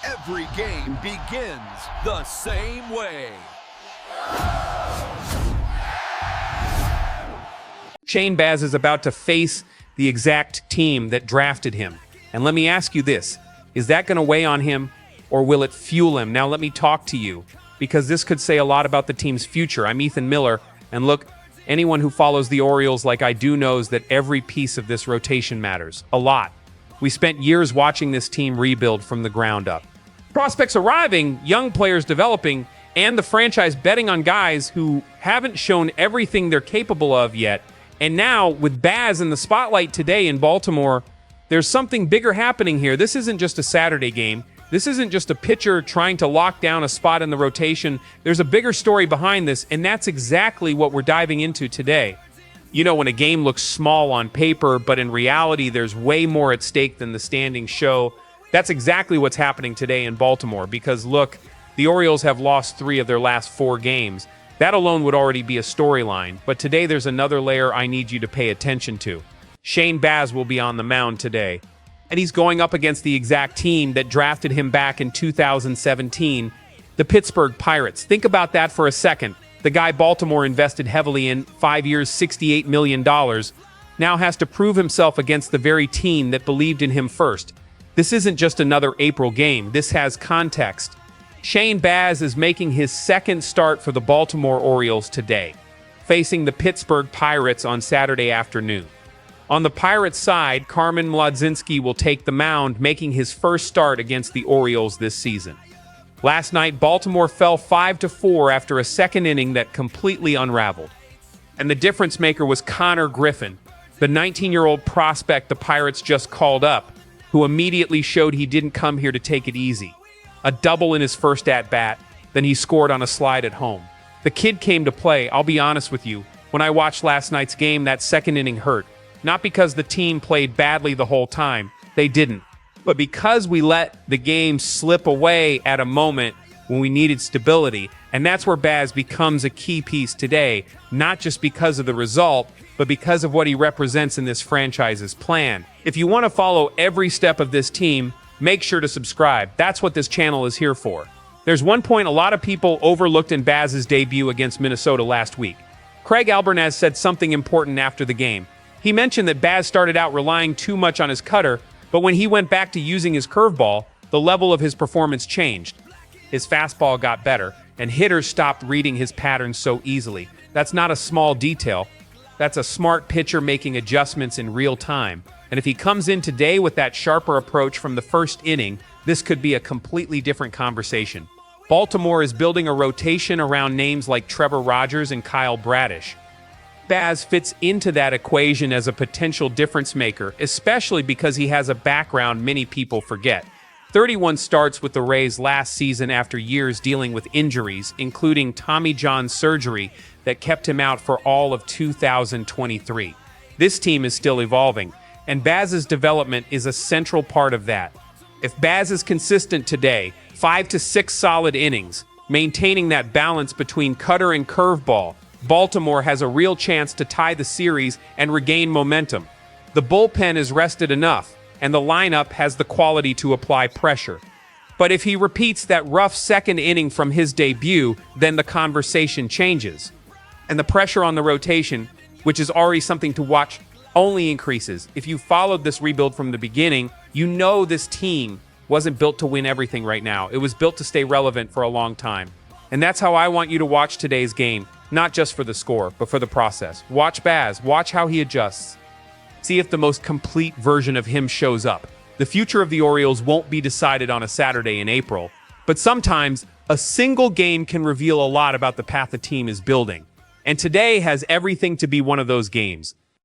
Every game begins the same way. Shane Baz is about to face the exact team that drafted him. And let me ask you this, is that going to weigh on him or will it fuel him? Now let me talk to you, because this could say a lot about the team's future. I'm Ethan Miller, and look, anyone who follows the Orioles like I do knows that every piece of this rotation matters. A lot. We spent years watching this team rebuild from the ground up. Prospects arriving, young players developing, and the franchise betting on guys who haven't shown everything they're capable of yet. And now, with Baz in the spotlight today in Baltimore, there's something bigger happening here. This isn't just a Saturday game. This isn't just a pitcher trying to lock down a spot in the rotation. There's a bigger story behind this, and that's exactly what we're diving into today. You know, when a game looks small on paper, but in reality, there's way more at stake than the standings show. That's exactly what's happening today in Baltimore, because look, the Orioles have lost 3 of their last 4 games. That alone would already be a storyline, but today there's another layer I need you to pay attention to. Shane Baz will be on the mound today, and he's going up against the exact team that drafted him back in 2017, the Pittsburgh Pirates. Think about that for a second. The guy Baltimore invested heavily in, 5 years, $68 million, now has to prove himself against the very team that believed in him first. This isn't just another April game. This has context. Shane Baz is making his second start for the Baltimore Orioles today, facing the Pittsburgh Pirates on Saturday afternoon. On the Pirates side, Carmen Mlodzinski will take the mound, making his first start against the Orioles this season. Last night, Baltimore fell 5-4 after a second inning that completely unraveled. And the difference maker was Connor Griffin, the 19-year-old prospect the Pirates just called up, who immediately showed he didn't come here to take it easy. A double in his first at-bat, then he scored on a slide at home. The kid came to play. I'll be honest with you. When I watched last night's game, that second inning hurt. Not because the team played badly the whole time. They didn't. But because we let the game slip away at a moment when we needed stability. And that's where Baz becomes a key piece today, not just because of the result, but because of what he represents in this franchise's plan. If you want to follow every step of this team, make sure to subscribe. That's what this channel is here for. There's one point a lot of people overlooked in Baz's debut against Minnesota last week. Craig Albernaz said something important after the game. He mentioned that Baz started out relying too much on his cutter, but when he went back to using his curveball, the level of his performance changed. His fastball got better, and hitters stopped reading his patterns so easily. That's not a small detail. That's a smart pitcher making adjustments in real time. And if he comes in today with that sharper approach from the first inning, this could be a completely different conversation. Baltimore is building a rotation around names like Trevor Rogers and Kyle Bradish. Baz fits into that equation as a potential difference maker, especially because he has a background many people forget. 31 starts with the Rays last season after years dealing with injuries, including Tommy John surgery that kept him out for all of 2023. This team is still evolving, and Baz's development is a central part of that. If Baz is consistent today, 5 to 6 solid innings, maintaining that balance between cutter and curveball, Baltimore has a real chance to tie the series and regain momentum. The bullpen is rested enough, and the lineup has the quality to apply pressure. But if he repeats that rough second inning from his debut, then the conversation changes. And the pressure on the rotation, which is already something to watch, only increases. If you followed this rebuild from the beginning, you know this team wasn't built to win everything right now. It was built to stay relevant for a long time. And that's how I want you to watch today's game. Not just for the score, but for the process. Watch Baz. Watch how he adjusts. See if the most complete version of him shows up. The future of the Orioles won't be decided on a Saturday in April, but sometimes a single game can reveal a lot about the path the team is building. And today has everything to be one of those games.